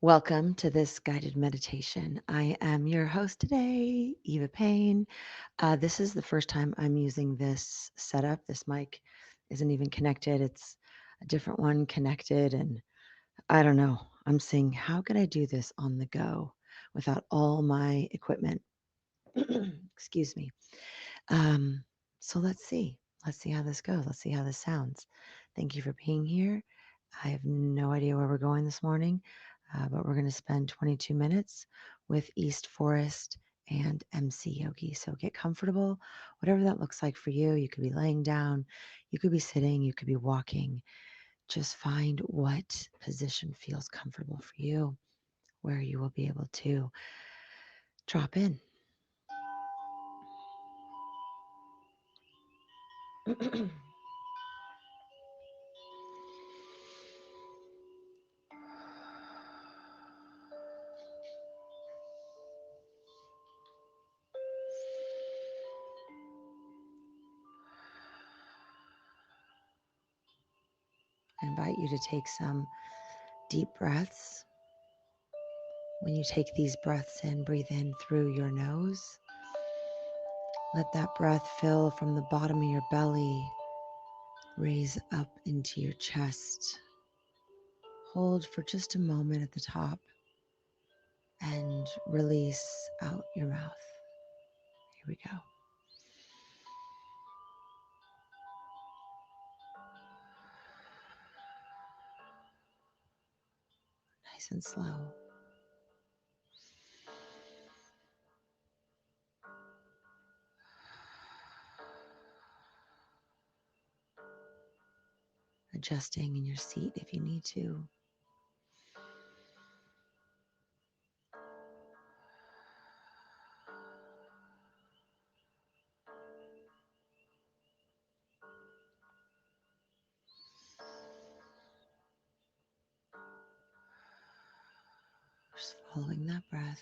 Welcome to this guided meditation. I am your host today, Eva Payne. This is the first time I'm using this setup. This mic isn't even connected, it's a different one connected. And I don't know. I'm saying, how could I do this on the go without all my equipment? Excuse me. Um, so let's see. Let's see how this goes. Let's see how this sounds. Thank you for being here. I have no idea where we're going this morning, but we're going to spend 22 minutes with East Forest and MC Yogi. So get comfortable, whatever that looks like for you. You could be laying down, you could be sitting, you could be walking. Just find what position feels comfortable for you, where you will be able to drop in. I invite you to take some deep breaths. When you take these breaths in, breathe in through your nose. Let that breath fill from the bottom of your belly, raise up into your chest. Hold for just a moment at the top and release out your mouth. Here we go. Nice and slow. Adjusting in your seat if you need to. Just following that breath.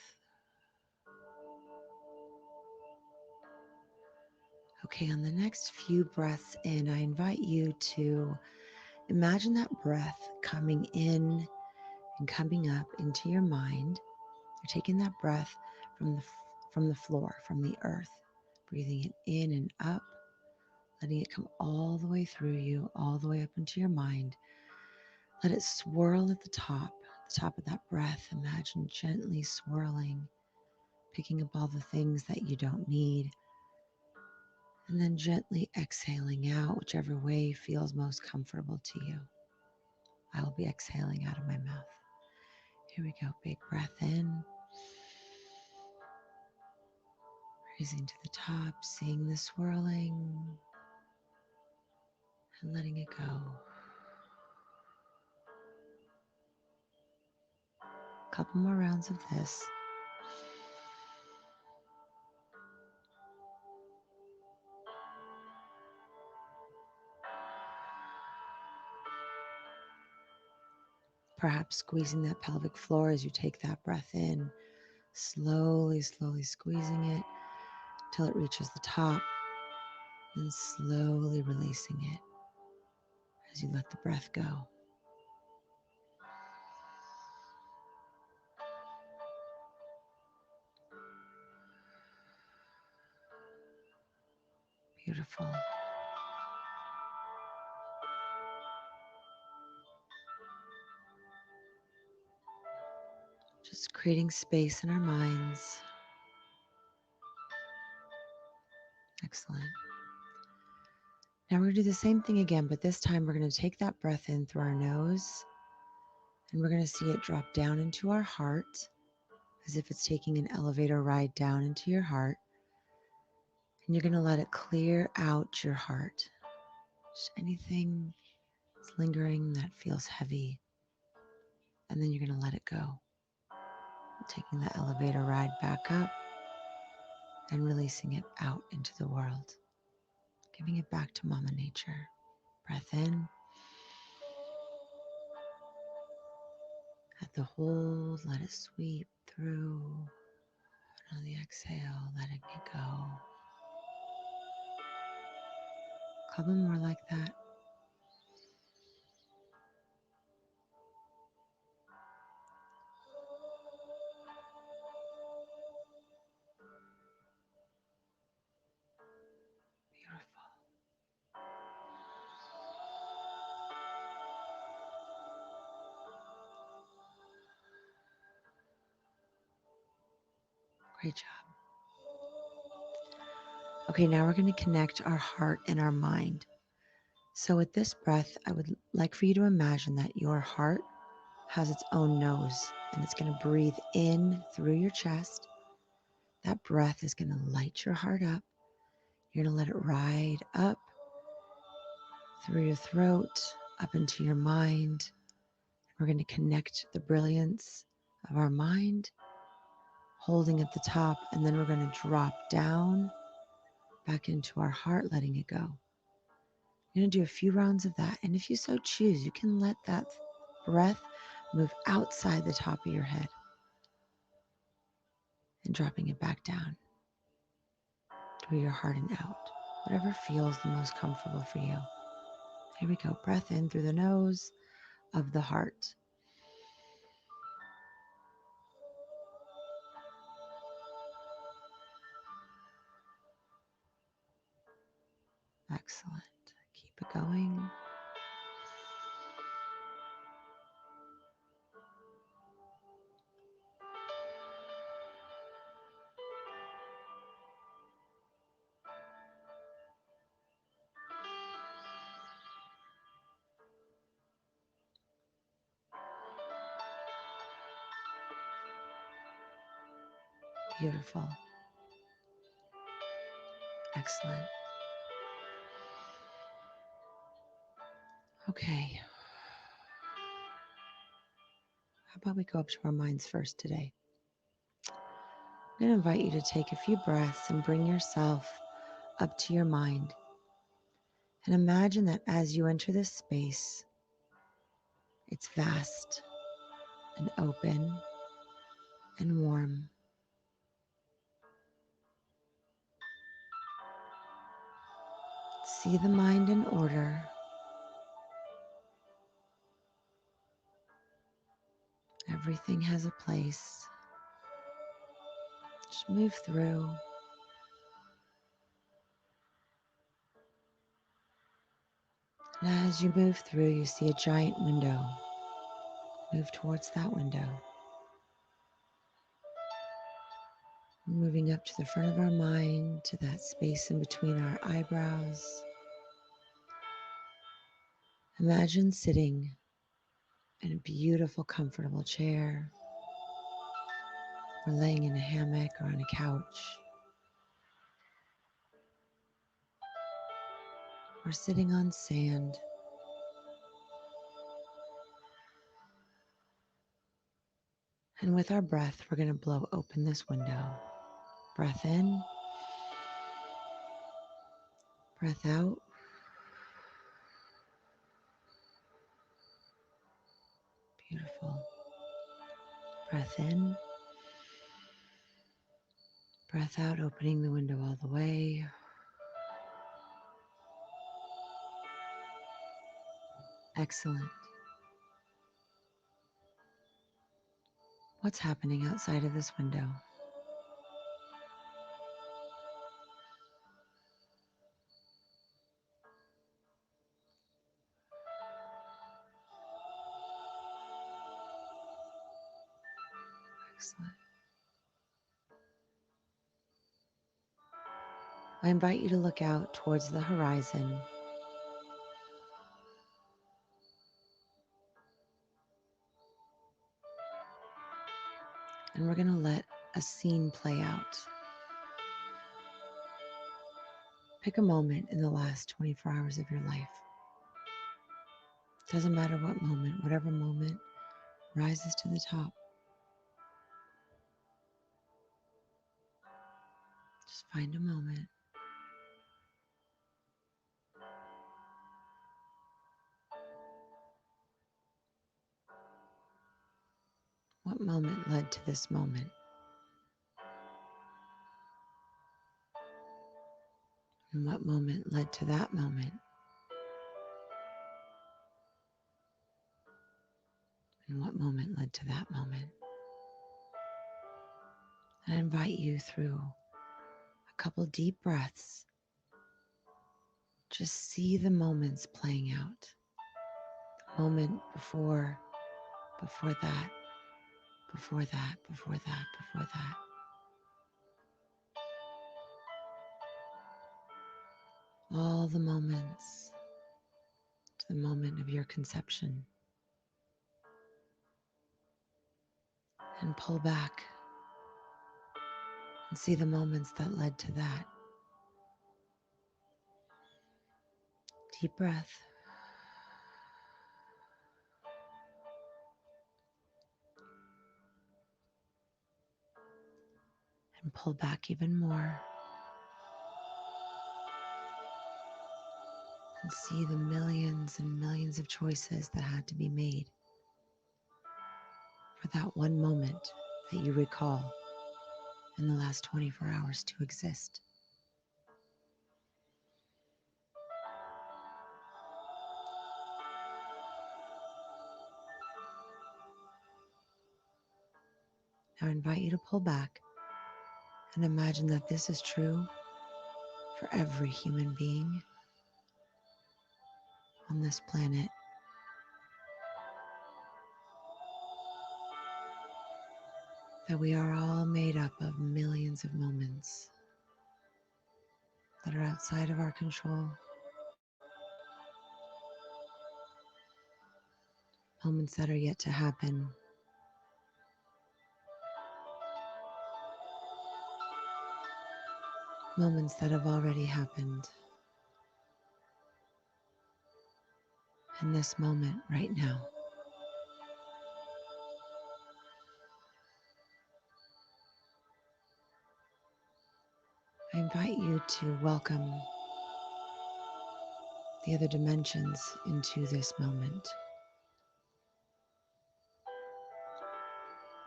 Okay, on the next few breaths in, I invite you to imagine that breath coming in and coming up into your mind. You're taking that breath from the floor, from the earth, breathing it in and up, letting it come all the way through you, all the way up into your mind. Let it swirl at the top of that breath. Imagine gently swirling, picking up all the things that you don't need, and then gently exhaling out, whichever way feels most comfortable to you. I will be exhaling out of my mouth. Here we go. Big breath in, raising to the top, seeing the swirling and letting it go. A couple more rounds of this. Perhaps squeezing that pelvic floor as you take that breath in, slowly, slowly squeezing it till it reaches the top, and slowly releasing it as you let the breath go. Beautiful. Just creating space in our minds. Excellent. Now we're going to do the same thing again, but this time we're going to take that breath in through our nose, and we're going to see it drop down into our heart as if it's taking an elevator ride down into your heart. And you're going to let it clear out your heart. Just anything that's lingering that feels heavy. And then you're going to let it go. Taking the elevator ride back up and releasing it out into the world. Giving it back to Mama Nature. Breath in. At the hold, let it sweep through. And on the exhale, letting it go. Couple more like that. Great job. Okay, now we're going to connect our heart and our mind. So, with this breath, I would like for you to imagine that your heart has its own nose and it's going to breathe in through your chest. That breath is going to light your heart up. You're going to let it ride up through your throat, up into your mind. We're going to connect the brilliance of our mind, holding at the top, and then we're going to drop down back into our heart, letting it go. You're going to do a few rounds of that. And if you so choose, you can let that breath move outside the top of your head and dropping it back down through your heart and out. Whatever feels the most comfortable for you. Here we go. Breath in through the nose of the heart. Excellent. Keep it going. Beautiful. Excellent. Okay. How about we go up to our minds first today? I'm going to invite you to take a few breaths and bring yourself up to your mind. And imagine that as you enter this space, it's vast and open and warm. See the mind in order. Everything has a place. Just move through. And as you move through, you see a giant window. Move towards that window. Moving up to the front of our mind, to that space in between our eyebrows. Imagine sitting in a beautiful, comfortable chair, or laying in a hammock or on a couch, or sitting on sand. And with our breath, we're going to blow open this window. Breath in, breath out. Beautiful. Breath in, breath out, opening the window all the way. Excellent. What's happening outside of this window? Excellent. I invite you to look out towards the horizon. And we're going to let a scene play out. Pick a moment in the last 24 hours of your life. Doesn't matter what moment, whatever moment rises to the top. Just find a moment. What moment led to this moment? And what moment led to that moment? And what moment led to that moment? And I invite you through a couple deep breaths. Just see the moments playing out. The moment before that, before that, before that, before that. all the moments to the moment of your conception, and pull back and see the moments that led to that. Deep breath. And pull back even more and see the millions and millions of choices that had to be made for that one moment that you recall in the last 24 hours to exist. Now I invite you to pull back and imagine that this is true for every human being on this planet. That we are all made up of millions of moments that are outside of our control. Moments that are yet to happen. Moments that have already happened. In this moment right now. I invite you to welcome the other dimensions into this moment.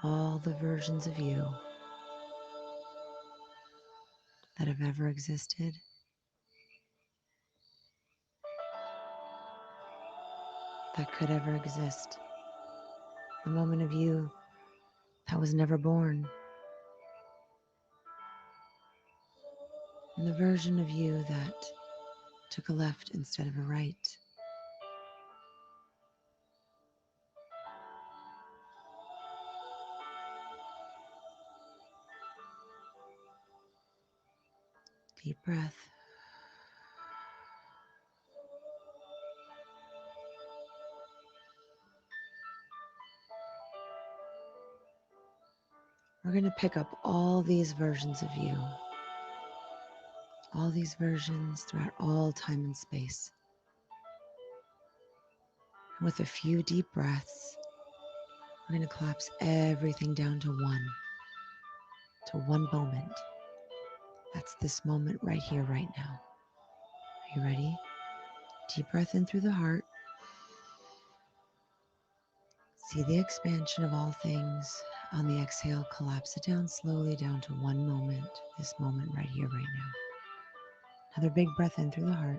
All the versions of you that have ever existed, that could ever exist. The moment of you that was never born. And the version of you that took a left instead of a right. Deep breath. We're going to pick up all these versions of you, all these versions throughout all time and space. And with a few deep breaths, we're going to collapse everything down to one moment. That's this moment right here, right now. Are you ready? Deep breath in through the heart. See the expansion of all things. On the exhale, collapse it down slowly down to one moment, this moment right here, right now. Another big breath in through the heart.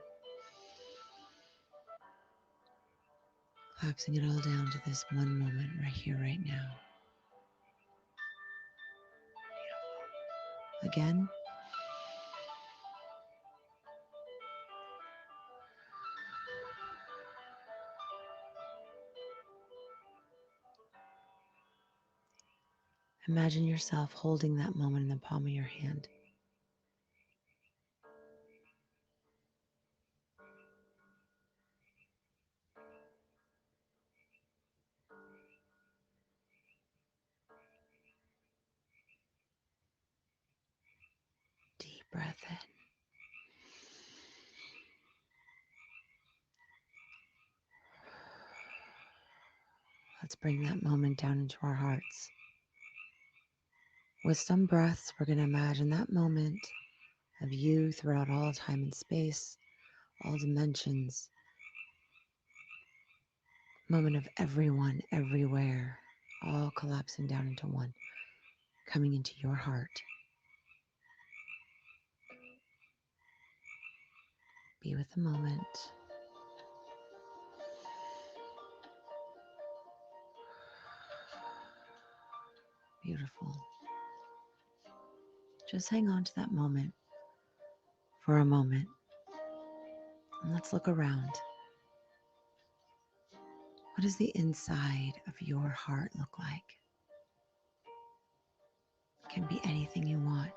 Collapsing it all down to this one moment right here, right now. Again. Imagine yourself holding that moment in the palm of your hand. Deep breath in. Let's bring that moment down into our hearts. With some breaths, we're going to imagine that moment of you throughout all time and space, all dimensions. Moment of everyone, everywhere, all collapsing down into one, coming into your heart. Be with the moment. Beautiful. Just hang on to that moment for a moment. And let's look around. What does the inside of your heart look like? It can be anything you want.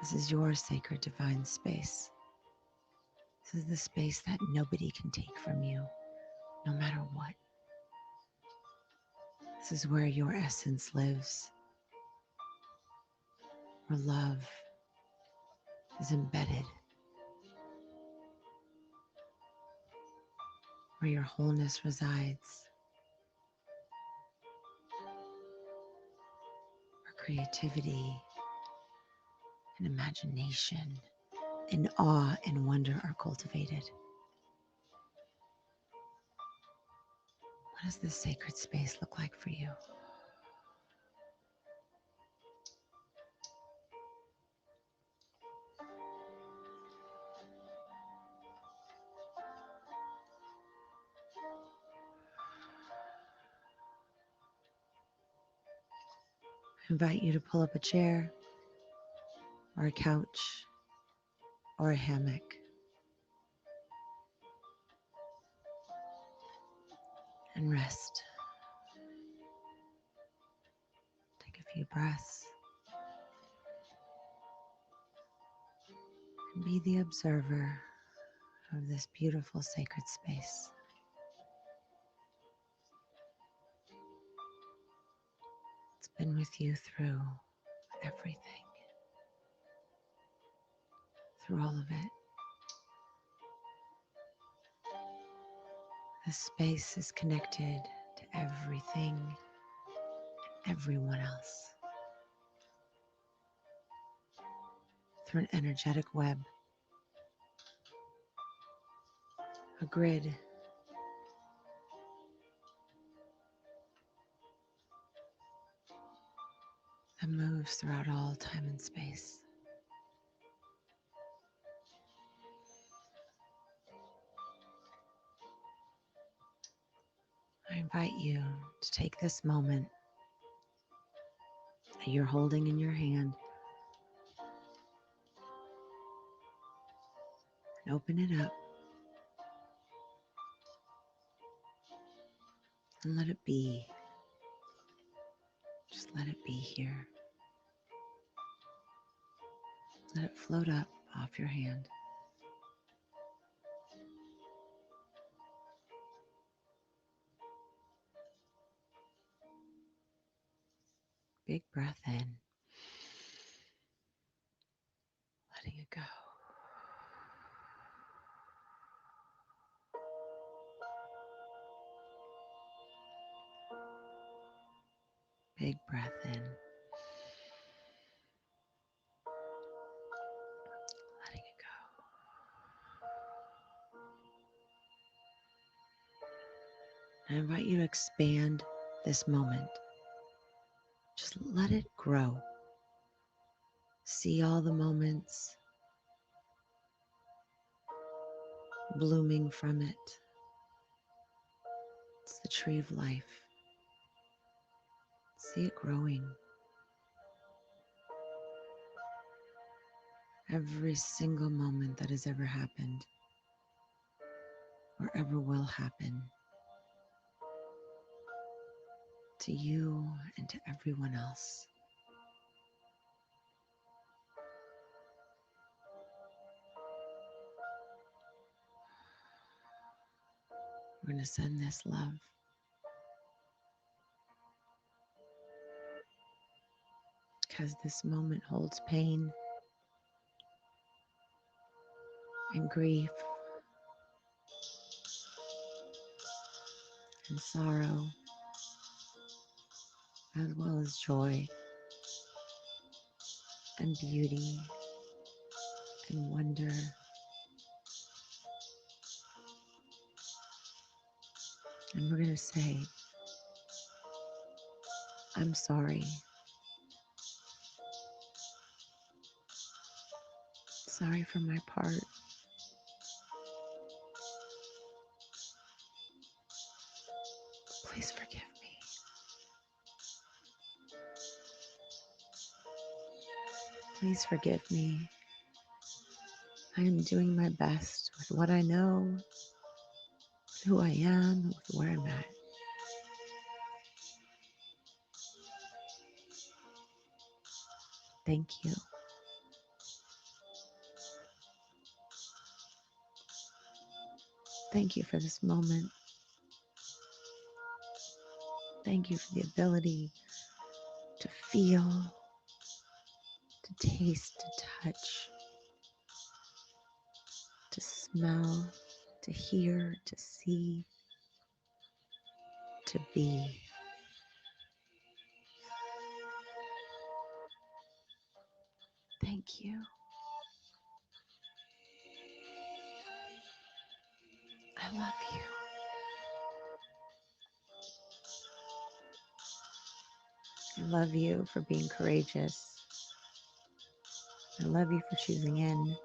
This is your sacred divine space. This is the space that nobody can take from you, no matter what. This is where your essence lives, where love is embedded, where your wholeness resides, where creativity and imagination and awe and wonder are cultivated. What does this sacred space look like for you? I invite you to pull up a chair or a couch or a hammock and rest. Take a few breaths and be the observer of this beautiful sacred space. It's been with you through everything, through all of it. This space is connected to everything and everyone else through an energetic web, a grid that moves throughout all time and space. I invite you to take this moment that you're holding in your hand and open it up and let it be. Just let it be here. Let it float up off your hand. Big breath in, letting it go. Big breath in, letting it go. I invite you to expand this moment. Just let it grow. See all the moments blooming from it. It's the tree of life. See it growing. Every single moment that has ever happened or ever will happen to you and to everyone else. We're going to send this love. Because this moment holds pain and grief and sorrow, as well as joy and beauty and wonder. And we're going to say, I'm sorry. Sorry for my part. Please forgive me. Please forgive me. I am doing my best with what I know, with who I am, with where I'm at. Thank you. Thank you for this moment. Thank you for the ability to feel, to taste, to touch, to smell, to hear, to see, to be. Thank you. I love you. I love you for being courageous. I love you for choosing in.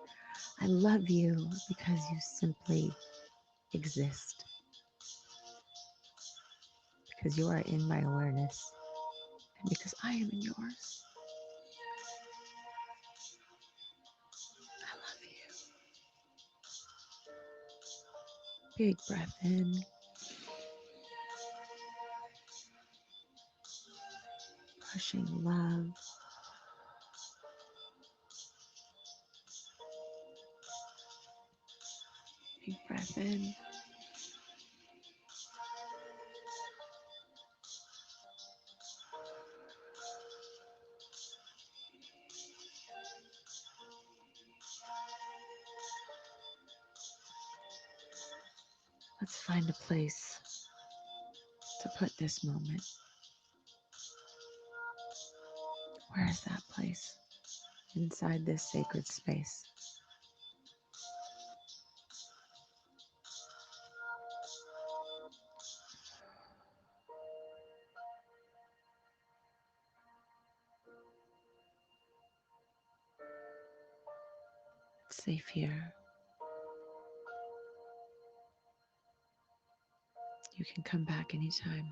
I love you because you simply exist, because you are in my awareness, and because I am in yours. I love you. Big breath in, pushing love. Big breath in. Let's find a place to put this moment. Where is that place inside this sacred space? It's safe here. You can come back anytime.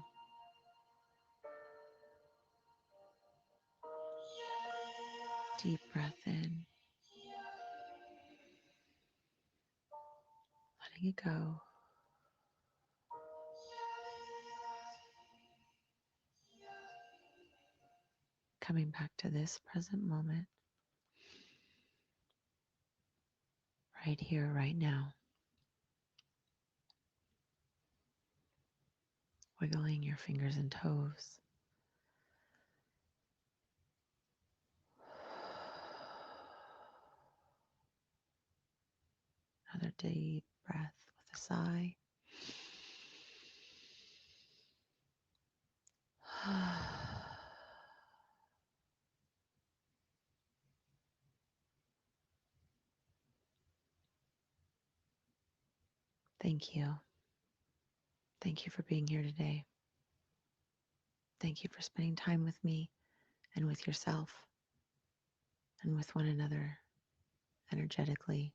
Deep breath in, letting it go. Coming back to this present moment, right here, right now. Wiggling your fingers and toes. Another deep breath with a sigh. Thank you. Thank you for being here today. Thank you for spending time with me and with yourself and with one another energetically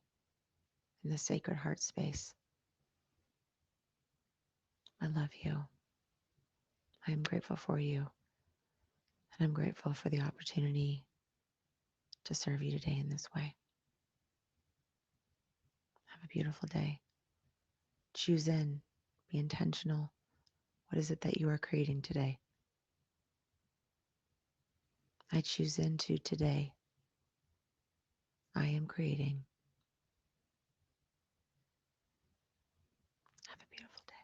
in the sacred heart space. I love you. I am grateful for you. And I'm grateful for the opportunity to serve you today in this way. Have a beautiful day. Choose in. Be intentional. What is it that you are creating today? I choose into today. I am creating. Have a beautiful day.